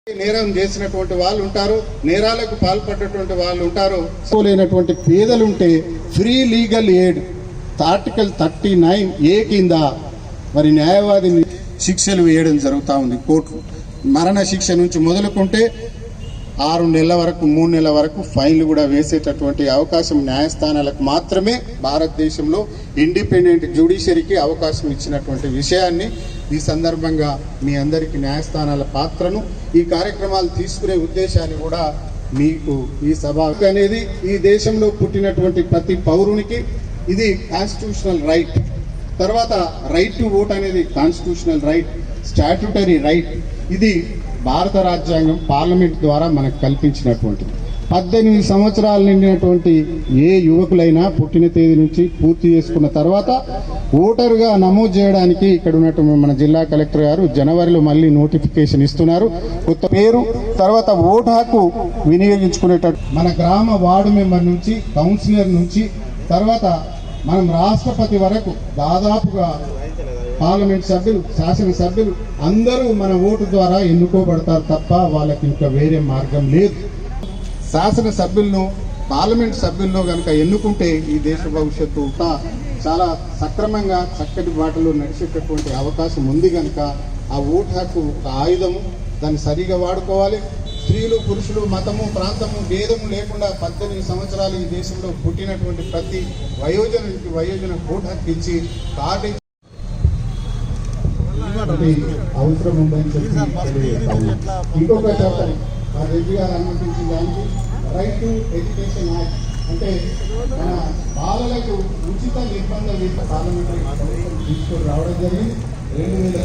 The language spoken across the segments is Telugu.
నేరం చేసినటువంటి వాళ్ళు ఉంటారు, నేరాలకు పాల్పడ్డటువంటి వాళ్ళు ఉంటారు. లేనటువంటి పేదలుంటే free legal aid article 39A కింద మరి న్యాయవాదిని శిక్షలు వేయడం జరుగుతూ ఉంది. కోర్టు మరణ శిక్ష నుంచి మొదలుకుంటే 6 నెలల వరకు 3 నెలల వరకు ఫైన్లు కూడా వేసేటటువంటి అవకాశం న్యాయస్థానాలకు మాత్రమే భారతదేశంలో ఇండిపెండెంట్ జ్యుడిషియరీకి అవకాశం ఇచ్చినటువంటి విషయాన్ని ఈ సందర్భంగా మీ అందరికీ న్యాయస్థానాల పాత్రను ఈ కార్యక్రమాలు తీసుకునే ఉద్దేశాన్ని కూడా మీకు ఈ సభ అనేది ఈ దేశంలో పుట్టినటువంటి ప్రతి పౌరునికి ఇది కాన్స్టిట్యూషనల్ రైట్. తర్వాత రైట్ టు ఓట్ అనేది కాన్స్టిట్యూషనల్ రైట్, స్టాట్యూటరీ రైట్. ఇది భారత రాజ్యాంగం పార్లమెంట్ ద్వారా మనకు కల్పించినటువంటిది. 18 సంవత్సరాలు నిండినటువంటి ఏ యువకులైనా పుట్టిన తేదీ నుంచి పూర్తి చేసుకున్న తర్వాత ఓటరుగా నమోదు చేయడానికి ఇక్కడ ఉన్నటువంటి మన జిల్లా కలెక్టర్ గారు జనవరిలో మళ్ళీ నోటిఫికేషన్ ఇస్తున్నారు. కొత్త పేరు తర్వాత ఓటు హక్కు వినియోగించుకునేటట్టు మన గ్రామ వార్డు మెంబర్ నుంచి కౌన్సిలర్ నుంచి తర్వాత మనం రాష్ట్రపతి వరకు దాదాపుగా పార్లమెంట్ సభ్యులు శాసనసభ్యులు అందరూ మన ఓటు ద్వారా ఎన్నుకోబడతారు తప్ప వాళ్ళకి ఇంకా వేరే మార్గం లేదు. శాసనసభ్యులను పార్లమెంట్ సభ్యులను కనుక ఎన్నుకుంటే ఈ దేశ భవిష్యత్తు చాలా సక్రమంగా చక్కటి బాటలో నడిచేటటువంటి అవకాశం ఉంది. కనుక ఆ ఓటు హక్కు ఒక ఆయుధము, దాన్ని సరిగా వాడుకోవాలి. స్త్రీలు పురుషులు మతము ప్రాంతము భేదము లేకుండా 18 సంవత్సరాలు ఈ దేశంలో పుట్టినటువంటి ప్రతి వయోజనానికి వయోజన ఓటు హక్కు ఇచ్చి కార్డు అవసరం ఉందని చెప్పి ఇంకొక చెప్పాలి. మా రెడ్డి గారు అనుమతించిన దానికి రైట్ టు ఎడ్యుకేషన్ యాక్ట్ అంటే మన బాలలకు ఉచిత నిర్బంధ పార్లమెంటరీ తీసుకొని రావడం జరిగింది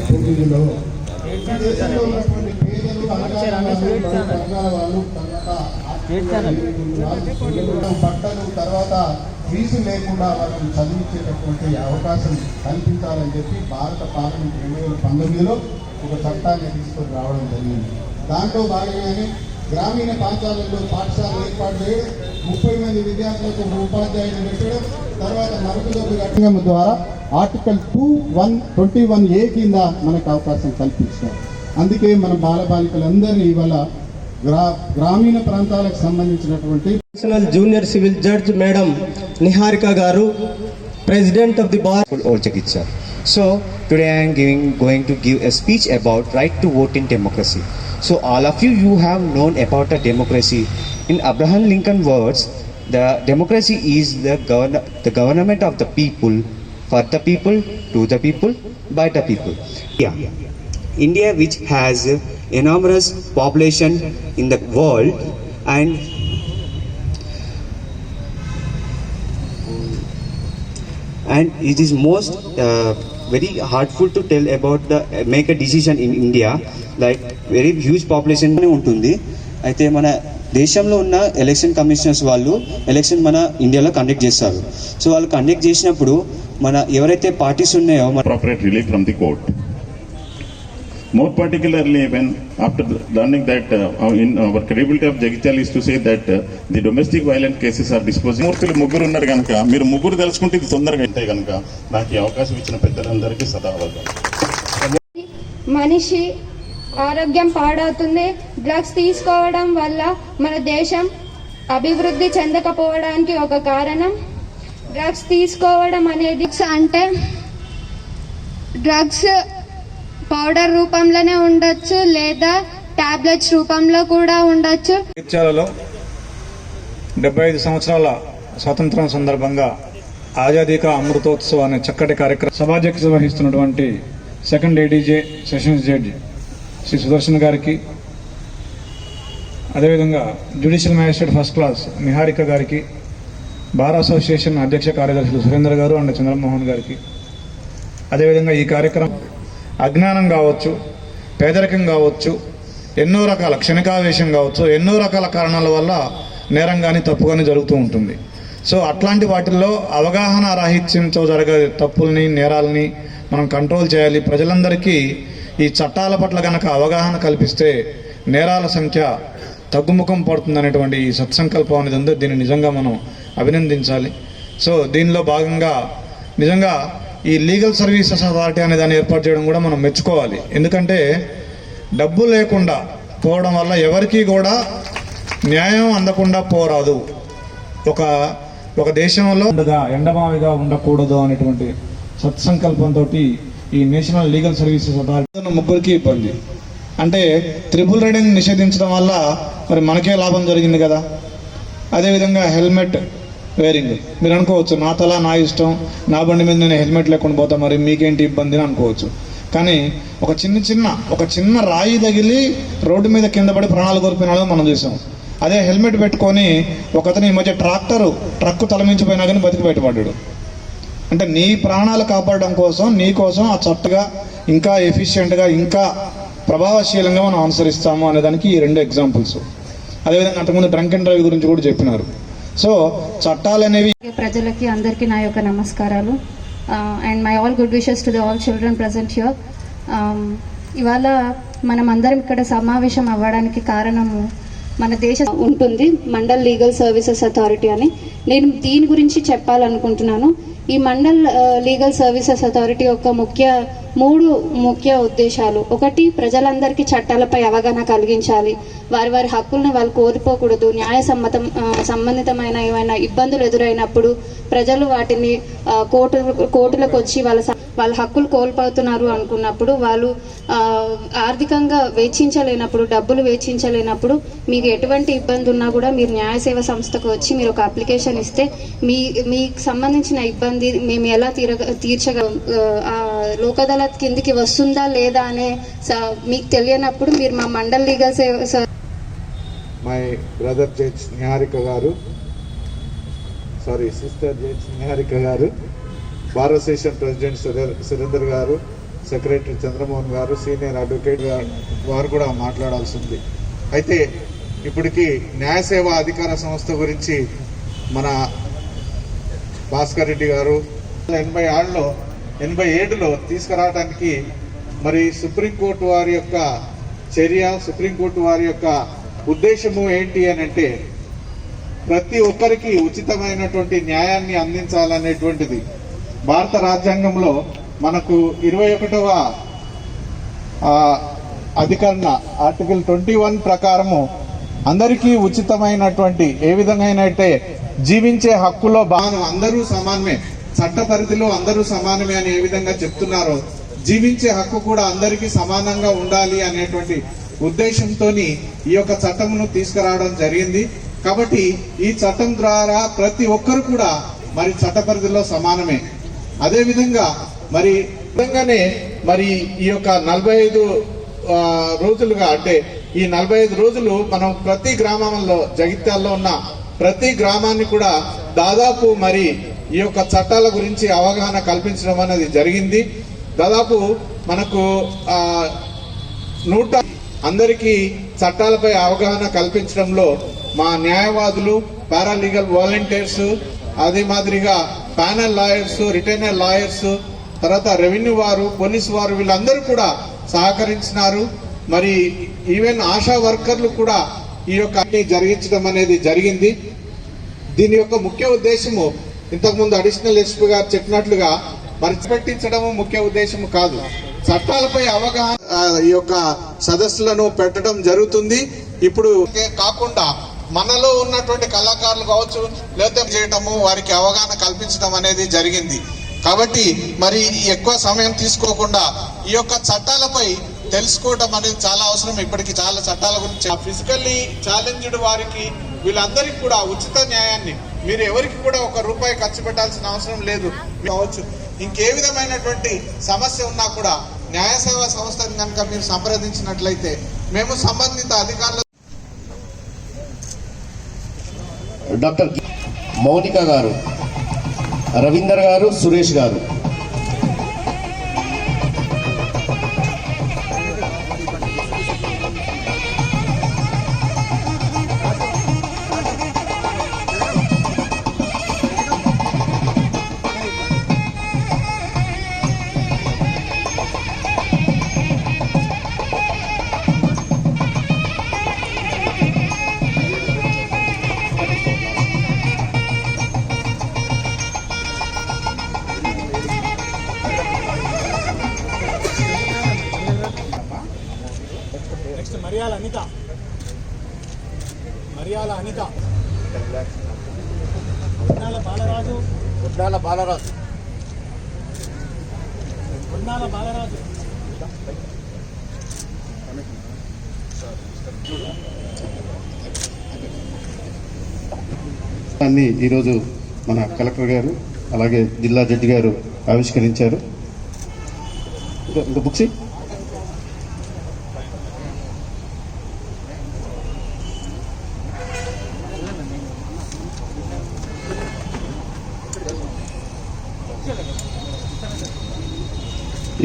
2009లో. దేశంలో ఉన్నటువంటి పేదలు వర్గాల వాళ్ళు బట్టలు తర్వాత ఫీజు లేకుండా వాళ్ళని చదివించేటటువంటి అవకాశం కల్పించాలని చెప్పి భారత పార్లమెంట్ 2019లో ఒక చట్టాన్ని తీసుకొని రావడం జరిగింది. దాంట్లో భాగంగానే గ్రామీణ ప్రాంతాలలో పాఠశాలలు ఏర్పాటు చేయడం, 30 మంది విద్యార్థులకు ఉపాధ్యాయులు పెట్టడం, తర్వాత మరుగుదొడ్డి చట్టం ద్వారా ఆర్టికల్ 21A కింద మనకు అవకాశం కల్పించారు. అందుకే మన బాలబాలికలందరినీ ఇవాళ గ్రామీణ ప్రాంతాలకు సంబంధించినటువంటి national junior civil judge madam Niharika garu president of the bar Olchakichar. So today I am going to give a speech about right to vote in democracy. So all of you have known about the democracy. In Abraham Lincoln words, the democracy is the government of the people, for the people, to the people, by the people. India which has enormous population in the world and it is most very hardful to tell about the make a decision in India, like very huge population ఉంటుంది. అయితే మన దేశంలో ఉన్న ఎలక్షన్ కమిషనర్స్ వాళ్ళు ఎలక్షన్ మన ఇండియాలో కండక్ట్ చేస్తారు. సో వాళ్ళు కండక్ట్ చేసినప్పుడు మన ఎవరైతే పార్టీస్ ఉన్నాయో appropriate relief from the court. More particularly when after learning that in our credibility of Jagitial is to say that the domestic violent cases are disposing. మూర్తులు ముగ్గురు ఉన్నారు కనుక మీరు ముగ్గురు తెలుసుకుంటే ఇది తొందరగా ఉంటాయి కనుక నాకు ఈ అవకాశం ఇచ్చిన పెద్దలందరికీ సదావగా. మనిషి ఆరోగ్యం పాడవుతుంది. డ్రగ్స్ తీసుకోవడం వల్ల మన దేశం అభివృద్ధి చెందకపోవడానికి ఒక కారణం డ్రగ్స్ తీసుకోవడం అనేది. అంటే డ్రగ్స్ పౌడర్ రూపంలోనే ఉండొచ్చు లేదా టాబ్లెట్స్ రూపంలో కూడా ఉండొచ్చు. జగిత్యాలలో 75 సంవత్సరాల స్వాతంత్రం సందర్భంగా ఆజాదీ కా అమృతోత్సవ్ అనే చక్కటి కార్యక్రమం సభాధ్యక్షత వహిస్తున్నటువంటి second ADJ sessions judge Shri Sudarshan గారికి, అదేవిధంగా judicial magistrate first class Niharika గారికి, బార్ అసోసియేషన్ అధ్యక్ష కార్యదర్శులు సురేందర్ గారు అండ్ చంద్రమోహన్ గారికి, అదేవిధంగా ఈ కార్యక్రమం అజ్ఞానం కావచ్చు, పేదరికం కావచ్చు, ఎన్నో రకాల క్షణికావేశం కావచ్చు, ఎన్నో రకాల కారణాల వల్ల నేరం కానీ తప్పు కానీ జరుగుతూ ఉంటుంది. సో అట్లాంటి వాటిల్లో అవగాహన రాహిత్యంతో జరిగే తప్పుల్ని, నేరాలని మనం కంట్రోల్ చేయాలి. ప్రజలందరికీ ఈ చట్టాల పట్ల కనుక అవగాహన కల్పిస్తే నేరాల సంఖ్య తగ్గుముఖం పడుతుందనేటువంటి ఈ సత్సంకల్పం అనేది ఉంది. దీన్ని నిజంగా మనం అభినందించాలి. సో దీనిలో భాగంగా నిజంగా ఈ లీగల్ సర్వీసెస్ అథారిటీ అనే దాన్ని ఏర్పాటు చేయడం కూడా మనం మెచ్చుకోవాలి. ఎందుకంటే డబ్బు లేకుండా పోవడం వల్ల ఎవరికీ కూడా న్యాయం అందకుండా పోరాదు. ఒక దేశంలో ఎండమావిగా ఉండకూడదు అనేటువంటి సత్సంకల్పంతో ఈ నేషనల్ లీగల్ సర్వీసెస్ అథారిటీ ముగ్గురికి ఇబ్బంది. అంటే ట్రిపుల్ రైడింగ్ నిషేధించడం వల్ల మరి మనకే లాభం జరిగింది కదా. అదేవిధంగా హెల్మెట్ వేరింగ్, మీరు అనుకోవచ్చు నా తల నా ఇష్టం, నా బండి మీద నేను హెల్మెట్ లేకుండా పోతా, మరి మీకేంటి ఇబ్బంది అని అనుకోవచ్చు. కానీ ఒక చిన్న రాయి తగిలి రోడ్డు మీద కింద పడి ప్రాణాలు కోల్పోయినాడు మనం చూసాం. అదే హెల్మెట్ పెట్టుకొని ఒకతను ఈ మధ్య ట్రక్కు తలమించిపోయినా కానీ బతికి బయటపడ్డాడు. అంటే నీ ప్రాణాలు కాపాడడం కోసం, నీ కోసం ఆ చట్టగా ఇంకా ఎఫిషియెంట్గా, ఇంకా ప్రభావశీలంగా మనం అనుసరిస్తాము అనేదానికి ఈ 2 ఎగ్జాంపుల్స్. అదేవిధంగా అంతకుముందు డ్రంక్ అండ్ డ్రైవ్ గురించి కూడా చెప్పినారు. సో చట్టాలు అనేవి ప్రజలకి అందరికీ నా యొక్క నమస్కారాలు and my all good wishes to the all children present here. ఇవాళ మనం అందరం ఇక్కడ సమావేశం అవ్వడానికి కారణము మన దేశ ఉంటుంది మండల్ లీగల్ సర్వీసెస్ అథారిటీ అని. నేను దీని గురించి చెప్పాలనుకుంటున్నాను. ఈ మండల్ లీగల్ సర్వీసెస్ అథారిటీ యొక్క 3 ముఖ్య ఉద్దేశాలు. ఒకటి, ప్రజలందరికీ చట్టాలపై అవగాహన కలిగించాలి. వారి హక్కుల్ని వాళ్ళు కోల్పోకూడదు. సంబంధితమైన ఏమైనా ఇబ్బందులు ఎదురైనప్పుడు ప్రజలు వాటిని కోర్టులకు వచ్చి వాళ్ళ హక్కులు కోల్పోతున్నారు అనుకున్నప్పుడు, వాళ్ళు ఆర్థికంగా వెచ్చించలేనప్పుడు, డబ్బులు వెచ్చించలేనప్పుడు, మీకు ఎటువంటి ఇబ్బంది ఉన్నా కూడా మీరు న్యాయ సేవ సంస్థకు వచ్చి మీరు ఒక అప్లికేషన్ ఇస్తే మీకు సంబంధించిన ఇబ్బంది మేము ఎలా తీర్చగలం, లోక్ అదాలత్ కిందికి వస్తుందా లేదా అనే మీకు తెలియనప్పుడు మీరు మా మండల్ లీగల్ సేవ మై బ్రదర్ జడ్జ్ నిహారిక గారు, సిస్టర్ జడ్జ్ నిహారిక గారు, బార్ అసోసియేషన్ ప్రెసిడెంట్ సురేందర్ గారు, సెక్రటరీ చంద్రమోహన్ గారు, సీనియర్ అడ్వకేట్ వారు కూడా మాట్లాడాల్సి ఉంది. అయితే ఇప్పటికీ న్యాయ సేవా అధికార సంస్థ గురించి మన భాస్కర్ రెడ్డి గారు 87లో తీసుకురావడానికి మరి సుప్రీంకోర్టు వారి యొక్క చర్య, సుప్రీంకోర్టు వారి యొక్క ఉద్దేశము ఏంటి అని అంటే ప్రతి ఒక్కరికి ఉచితమైనటువంటి న్యాయాన్ని అందించాలనేటువంటిది. భారత రాజ్యాంగంలో మనకు 21వ అధికరణ ఆర్టికల్ 21 ప్రకారము అందరికీ ఉచితమైనటువంటి ఏ విధంగా అయితే జీవించే హక్కులో అందరూ సమానమే, చట్ట పరిధిలో అందరూ సమానమే అని ఏ విధంగా చెప్తున్నారో జీవించే హక్కు కూడా అందరికీ సమానంగా ఉండాలి అనేటువంటి ఉద్దేశంతో ఈ యొక్క చట్టమును తీసుకురావడం జరిగింది. కాబట్టి ఈ చట్టం ద్వారా ప్రతి ఒక్కరు కూడా మరి చట్ట పరిధిలో సమానమే. అదే విధంగా మరి ఈ యొక్క 45 రోజులుగా, అంటే ఈ 45 రోజులు మనం ప్రతి గ్రామంలో, జగిత్యాల్లో ఉన్న ప్రతి గ్రామాన్ని కూడా దాదాపు మరి ఈ యొక్క చట్టాల గురించి అవగాహన కల్పించడం అనేది జరిగింది. దాదాపు మనకు 100 అందరికీ చట్టాలపై అవగాహన కల్పించడంలో మా న్యాయవాదులు, పారాలీగల్ వాలంటీర్స్, అదే మాదిరిగా ప్యానల్ లాయర్స్, రిటైనర్ లాయర్స్, తర్వాత రెవెన్యూ వారు, పోలీసు వారు వీళ్ళందరూ కూడా సహకరించినారు. మరి ఈవెన్ ఆశా వర్కర్లు కూడా ఈ యొక్క జరిగించడం అనేది జరిగింది. దీని యొక్క ముఖ్య ఉద్దేశము ఇంతకుముందు అడిషనల్ ఎస్పీ గారు చెప్పినట్లుగా మరి పెట్టించడము ముఖ్య ఉద్దేశము కాదు. చట్టాలపై అవగాహన ఈ యొక్క సదస్సులను పెట్టడం జరుగుతుంది. ఇప్పుడు కాకుండా మనలో ఉన్నటువంటి కళాకారులు కావచ్చు, లేకపోతే చేయటము, వారికి అవగాహన కల్పించడం అనేది జరిగింది. కాబట్టి మరి ఎక్కువ సమయం తీసుకోకుండా ఈ యొక్క చట్టాలపై తెలుసుకోవడం అనేది చాలా అవసరం. ఇప్పటికి చాలా చట్టాల గురించి ఫిజికల్లీ ఛాలెంజ్డ్ వారికి వీళ్ళందరికీ కూడా ఉచిత న్యాయాన్ని, మీరు ఎవరికి కూడా ₹1 ఖర్చు పెట్టాల్సిన అవసరం లేదు కావచ్చు. ఇంకే విధమైనటువంటి సమస్య ఉన్నా కూడా న్యాయ సేవా సంస్థను కనుక మీరు సంప్రదించినట్లయితే మేము సంబంధిత అధికారులు డాక్టర్ మౌనిక గారు, రవీందర్ గారు, సురేష్ గారు. ఈరోజు మన కలెక్టర్ గారు అలాగే జిల్లా జడ్జి గారు ఆవిష్కరించారు. ఇంకా బుక్స్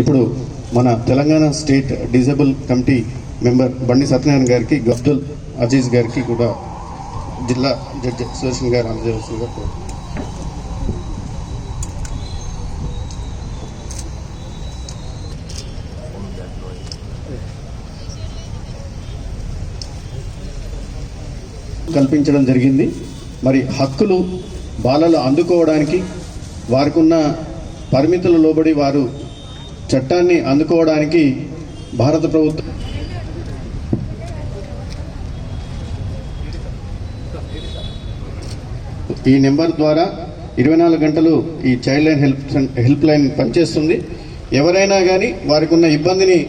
ఇప్పుడు మన Telangana state disable committee member బండి సత్యనారాయణ గారికి, అబ్దుల్ అజీజ్ గారికి కూడా జిల్లా జడ్జి సుదర్శన్ గారు అందజేయాల్సిందిగా కల్పించడం జరిగింది. మరి హక్కులు బాలలు అందుకోవడానికి వారికి ఉన్న పరిమితుల లోబడి వారు చట్టాన్ని అందుకోవడానికి భారత ప్రభుత్వం ఈ నెంబర్ ద్వారా 24 గంటలు ఈ చైల్డ్ లైన్ హెల్ప్ లైన్ పనిచేస్తుంది. ఎవరైనా కానీ వారికి ఉన్న ఇబ్బందిని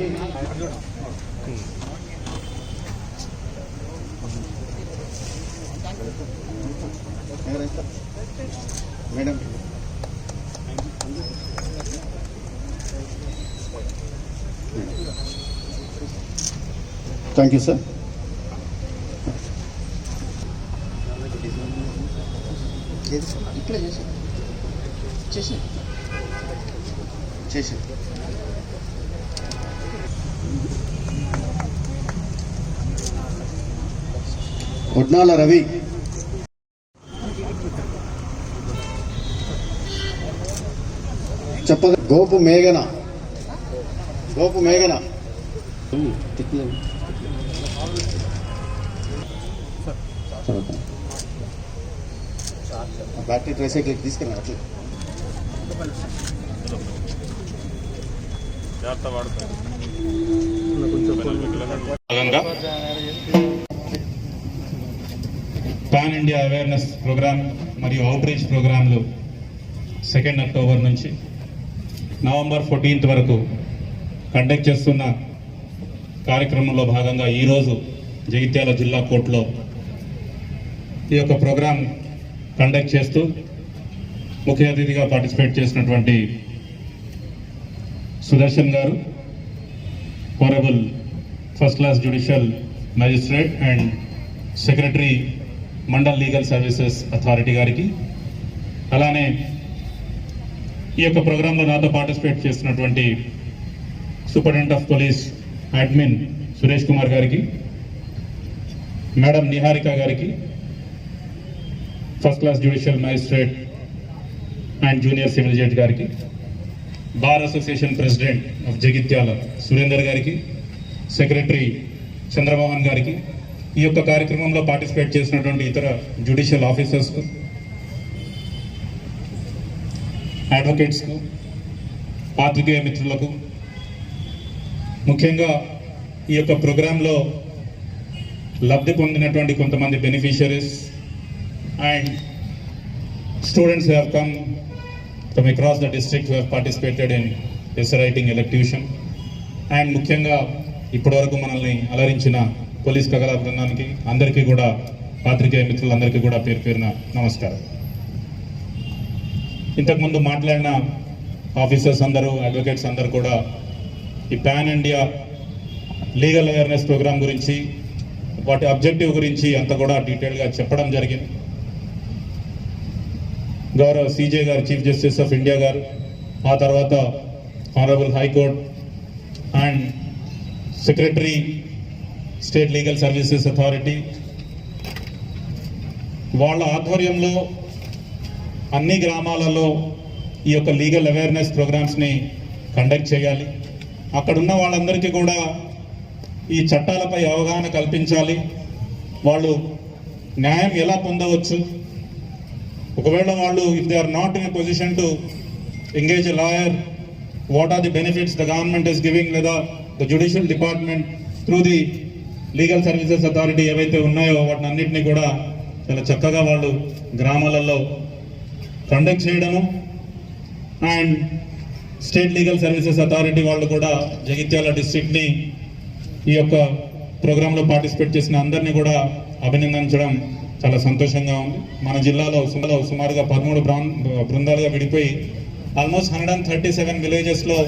మేడం థ్యాంక్ యూ సార్. చేసి ఒడ్నాల రవి, చెప్పద గోపు మేఘన, బ్యాటరీ ట్రైసైకిల్ తీసుకున్నా అట్లా భాగంగా పాన్ ఇండియా అవేర్నెస్ ప్రోగ్రామ్ మరియు అవుట్రీచ్ ప్రోగ్రాంలు 2 అక్టోబర్ నుంచి నవంబర్ 14 వరకు కండక్ట్ చేస్తున్న కార్యక్రమంలో భాగంగా ఈరోజు జగిత్యాల జిల్లా కోర్టులో ఈ యొక్క ప్రోగ్రాం కండక్ట్ చేస్తూ ముఖ్య అతిథిగా పార్టిసిపేట్ చేసినటువంటి Sudarshan garu, honorable first class judicial magistrate and secretary mandal legal services authority గారికి, అలానే ఈ యొక్క ప్రోగ్రాంలో నాతో పార్టిసిపేట్ చేస్తున్నటువంటి superintendent of police admin Suresh Kumar గారికి, మేడం నిహారిక గారికి, first class judicial magistrate and junior civil judge గారికి, bar association president of Jagtial Surender గారికి, సెక్రటరీ చంద్రమోహన్ గారికి, ఈ యొక్క కార్యక్రమంలో పార్టిసిపేట్ చేసినటువంటి ఇతర జ్యుడిషియల్ ఆఫీసర్స్కు, అడ్వకేట్స్కు, పాత్రికేయ మిత్రులకు, ముఖ్యంగా ఈ యొక్క ప్రోగ్రాంలో లబ్ధి పొందినటువంటి కొంతమంది beneficiaries and students who have come from across the district who have participated in essay writing electution, and ముఖ్యంగా ఇప్పటివరకు మనల్ని అలరించిన పోలీస్ కగల బృందానికి అందరికీ కూడా, పాత్రికేయ మిత్రులందరికీ కూడా పేరు పేరున నమస్కారం. ఇంతకుముందు మాట్లాడిన ఆఫీసర్స్ అందరూ, అడ్వకేట్స్ అందరూ కూడా ఈ pan India legal awareness programme గురించి, వాటి అబ్జెక్టివ్ గురించి అంతా కూడా డీటెయిల్గా చెప్పడం జరిగింది. గౌరవ సిజే గారు, చీఫ్ జస్టిస్ ఆఫ్ ఇండియా గారు, ఆ తర్వాత honourable high court and secretary state legal services authority వాళ్ళ ఆధ్వర్యంలో అన్ని గ్రామాలలో ఈ యొక్క లీగల్ అవేర్నెస్ ప్రోగ్రామ్స్ని కండక్ట్ చేయాలి. అక్కడున్న వాళ్ళందరికీ కూడా ఈ చట్టాలపై అవగాహన కల్పించాలి. వాళ్ళు న్యాయం ఎలా పొందవచ్చు, ఒకవేళ వాళ్ళు if they are not in a position to engage a lawyer, what are the benefits the government is giving, లేదా the judicial department through the legal services authority ఏవైతే ఉన్నాయో వాటిని అన్నింటినీ కూడా చాలా చక్కగా వాళ్ళు గ్రామాలలో కండక్ట్ చేయడము. And state legal services authority వాళ్ళు కూడా జగిత్యాల డిస్ట్రిక్ట్ని ఈ యొక్క ప్రోగ్రాంలో పార్టిసిపేట్ చేసిన అందరినీ కూడా అభినందించడం చాలా సంతోషంగా ఉంది. మన జిల్లాలో సుమారుగా 13 బృందాలుగా విడిపోయి ఆల్మోస్ట్ 137 విలేజెస్లో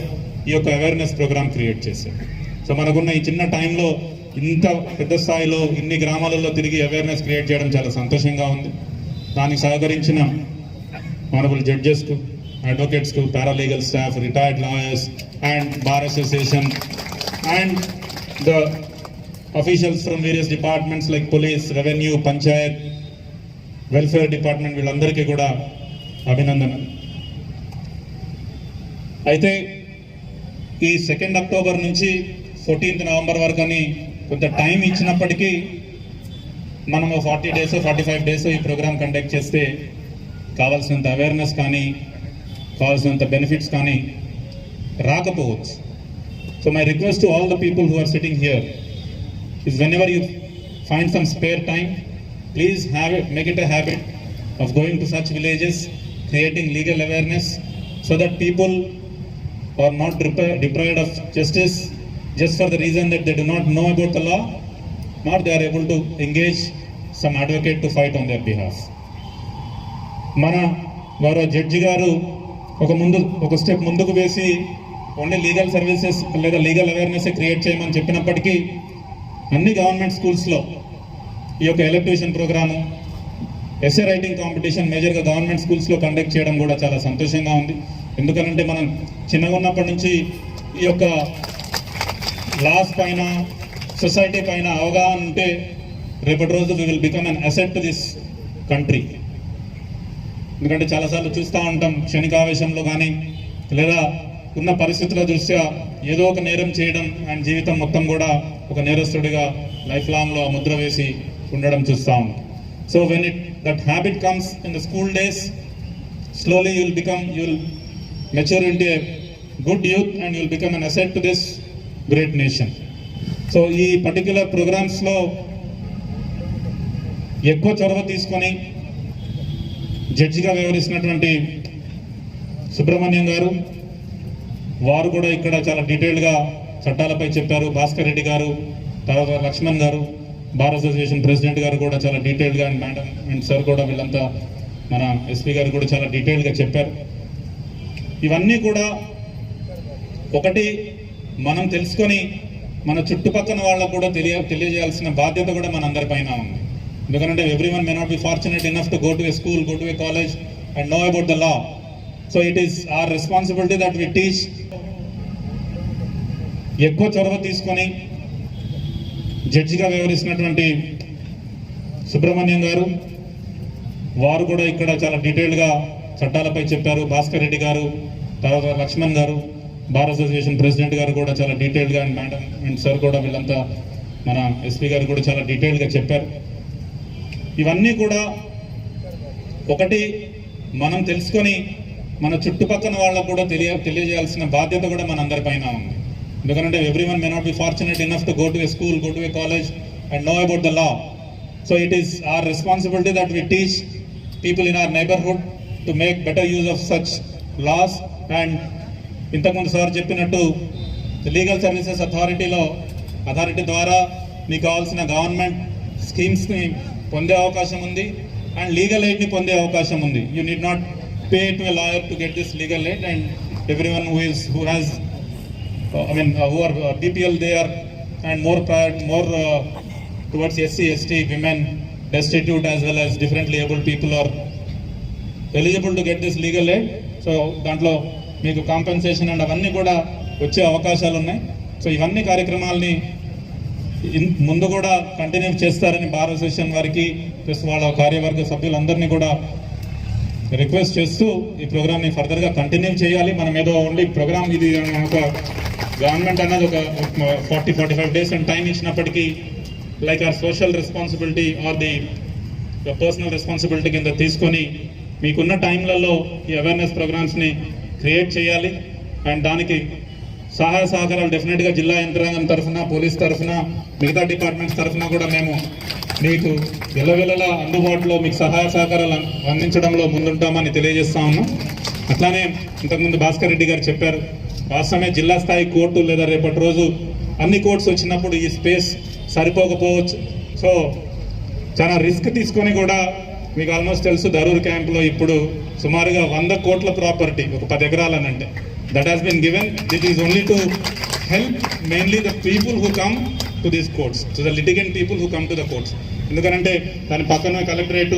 ఈ యొక్క అవేర్నెస్ ప్రోగ్రామ్ క్రియేట్ చేశారు. సో మనకున్న ఈ చిన్న టైంలో ఇంత పెద్ద స్థాయిలో ఇన్ని గ్రామాలలో తిరిగి అవేర్నెస్ క్రియేట్ చేయడం చాలా సంతోషంగా ఉంది. దానికి సహకరించిన ఆనరబుల్ జడ్జెస్కు, అడ్వకేట్స్కు, paralegal staff, retired lawyers and bar association and the officials from various departments like police, revenue, panchayat, welfare department, వీళ్ళందరికీ కూడా అభినందనలు. అయితే ఈ 2 అక్టోబర్ నుంచి 14th నవంబర్ వరకు అని కొంత టైం ఇచ్చినప్పటికీ మనము 40 days 45 days ఈ ప్రోగ్రామ్ కండక్ట్ చేస్తే కావాల్సినంత అవేర్నెస్ కానీ కావాల్సినంత బెనిఫిట్స్ కానీ రాకపోవచ్చు. So my request to all the people who are sitting here is whenever you find some spare time, please make it a habit of going to such villages, creating legal awareness so that people are not deprived of justice just for the reason that they do not know about the law, nor they are able to engage some advocate to fight on their behalf. మన గౌరవ జడ్జి గారు ఒక స్టెప్ ముందుకు వేసి ఓన్లీ లీగల్ సర్వీసెస్ లేదా లీగల్ అవేర్నెస్ క్రియేట్ చేయమని చెప్పినప్పటికీ అన్ని గవర్నమెంట్ స్కూల్స్లో ఈ యొక్క elocution programme, essay writing competition మేజర్గా గవర్నమెంట్ స్కూల్స్లో కండక్ట్ చేయడం కూడా చాలా సంతోషంగా ఉంది. ఎందుకనంటే మనం చిన్నగా ఉన్నప్పటి నుంచి ఈ యొక్క లాస్ పైన, సొసైటీ పైన అవగాహన ఉంటే రేపటి రోజు we will become an asset to this country. ఎందుకంటే చాలాసార్లు చూస్తూ ఉంటాం క్షణికావేశంలో కానీ లేదా ఉన్న పరిస్థితుల దృష్ట్యా ఏదో ఒక నేరం చేయడం అండ్ జీవితం మొత్తం కూడా ఒక నేరస్తుడిగా లైఫ్ లాంగ్లో ముద్ర వేసి ఉండడం చూస్తూ ఉంటాం. So when that habit comes in the school days, slowly you will mature into a good youth and you will become an asset to this great nation. So ఈ పర్టిక్యులర్ ప్రోగ్రామ్స్లో ఎక్కువ చొరవ తీసుకొని జడ్జిగా వ్యవహరిస్తున్నటువంటి సుబ్రహ్మణ్యం గారు, వారు కూడా ఇక్కడ చాలా డీటెయిల్గా చట్టాలపై చెప్పారు. భాస్కర్ రెడ్డి గారు, తర్వాత లక్ష్మణ్ గారు, బార్ అసోసియేషన్ ప్రెసిడెంట్ గారు కూడా చాలా డీటెయిల్గా, అండ్ మేడం అండ్ సార్ కూడా వీళ్ళంతా మన ఎస్పీ గారు కూడా చాలా డీటెయిల్గా చెప్పారు. ఇవన్నీ కూడా ఒకటి మనం తెలుసుకొని మన చుట్టుపక్కల వాళ్ళకు కూడా తెలియజేయాల్సిన బాధ్యత కూడా మన అందరిపైన ఉంది. ఎందుకంటే everyone may not be fortunate enough to go to a school, go to a college and know about the law. So it is our responsibility that we teach. ఎక్కువ చొరవ తీసుకొని జడ్జిగా వ్యవహరిస్తున్నటువంటి సుబ్రహ్మణ్యం గారు, వారు కూడా ఇక్కడ చాలా డీటెయిల్గా చట్టాలపై చెప్పారు. భాస్కర్ రెడ్డి గారు, తర్వాత లక్ష్మణ్ గారు, బార్ అసోసియేషన్ ప్రెసిడెంట్ గారు కూడా చాలా డీటెయిల్గా, అండ్ మేడం అండ్ సార్ కూడా వీళ్ళంతా మన ఎస్పీ గారు కూడా చాలా డీటెయిల్గా చెప్పారు. ఇవన్నీ కూడా ఒకటి మనం తెలుసుకొని మన చుట్టుపక్కల వాళ్ళకు కూడా తెలియజేయాల్సిన బాధ్యత కూడా మన అందరిపైన ఉంది. ఎందుకంటే everyone may not be fortunate enough to go to a school, go to a college and know about the law. So it is our responsibility that we teach people in our neighbourhood to make better use of such laws. And ఇంతకుముందు సార్ చెప్పినట్టు లీగల్ సర్వీసెస్ అథారిటీ ద్వారా మీకు కావాల్సిన గవర్నమెంట్ స్కీమ్స్ని పొందే అవకాశం ఉంది అండ్ లీగల్ ఎయిడ్ని పొందే అవకాశం ఉంది. You need not pay to a lawyer to get this legal aid, and everyone who has who are BPL, they are and more towards SC, ST, women, destitute as well as differently abled people are eligible to get this legal aid. So దాంట్లో మీకు కాంపెన్సేషన్ అండ్ అవన్నీ కూడా వచ్చే అవకాశాలు ఉన్నాయి. సో ఇవన్నీ కార్యక్రమాలని ముందు కూడా కంటిన్యూ చేస్తారని బార్ అసోసియేషన్ వారికి ప్లస్ వాళ్ళ కార్యవర్గ సభ్యులందరినీ కూడా రిక్వెస్ట్ చేస్తూ ఈ ప్రోగ్రామ్ని ఫర్దర్గా కంటిన్యూ చేయాలి. మనం ఏదో ఓన్లీ ప్రోగ్రామ్ ఇది ఒక గవర్నమెంట్ అన్నది ఒక 40-45 డేస్ అండ్ టైం ఇచ్చినప్పటికీ like or social responsibility or the personal responsibility కింద తీసుకొని మీకున్న టైంలలో ఈ అవేర్నెస్ ప్రోగ్రామ్స్ని క్రియేట్ చేయాలి. అండ్ దానికి సహాయ సహకారాలు డెఫినెట్గా జిల్లా యంత్రాంగం తరఫున, పోలీస్ తరఫున, మిగతా డిపార్ట్మెంట్స్ తరఫున కూడా మేము మీకు ఎల్లవెల్లలా అందుబాటులో మీకు సహాయ సహకారాలు అందించడంలో ముందుంటామని తెలియజేస్తా ఉన్నాం. అట్లానే ఇంతకుముందు భాస్కర్ రెడ్డి గారు చెప్పారు, వాస్తవమే జిల్లా స్థాయి కోర్టు లేదా రేపటి రోజు అన్ని కోర్ట్స్ వచ్చినప్పుడు ఈ స్పేస్ సరిపోకపోవచ్చు. సో చాలా రిస్క్ తీసుకొని కూడా మీకు ఆల్మోస్ట్ తెలుసు దరూర్ క్యాంప్లో ఇప్పుడు సుమారుగా 100 కోట్ల ప్రాపర్టీ, ఒక 10 ఎకరాలనంటే that has been given. It is only to help mainly the people who come to these courts, to the litigant people who come to the courts. ఎందుకంటే దాని పక్కన కలెక్టరేట్,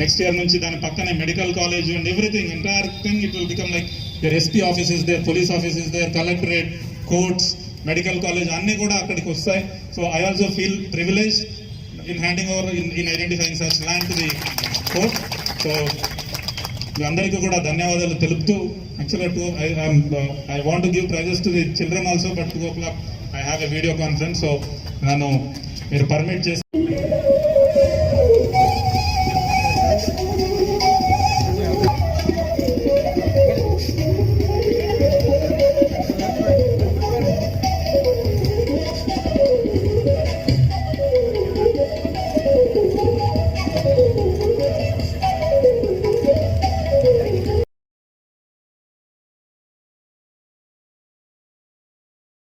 నెక్స్ట్ ఇయర్ నుంచి దాని పక్కనే medical college and everything, entire thing it will become like your SP offices there, police offices there, collectorate, courts, medical college అన్నీ కూడా అక్కడికి వస్తాయి. So I also feel privilege in handing over in identifying such land to the court. So మీ అందరికీ కూడా ధన్యవాదాలు తెలుపుతూ, యాక్చువల్గా I want to give prizes to the children also, but 2 o'clock I have a video conference, so నన్ను మీరు పర్మిట్ చేసి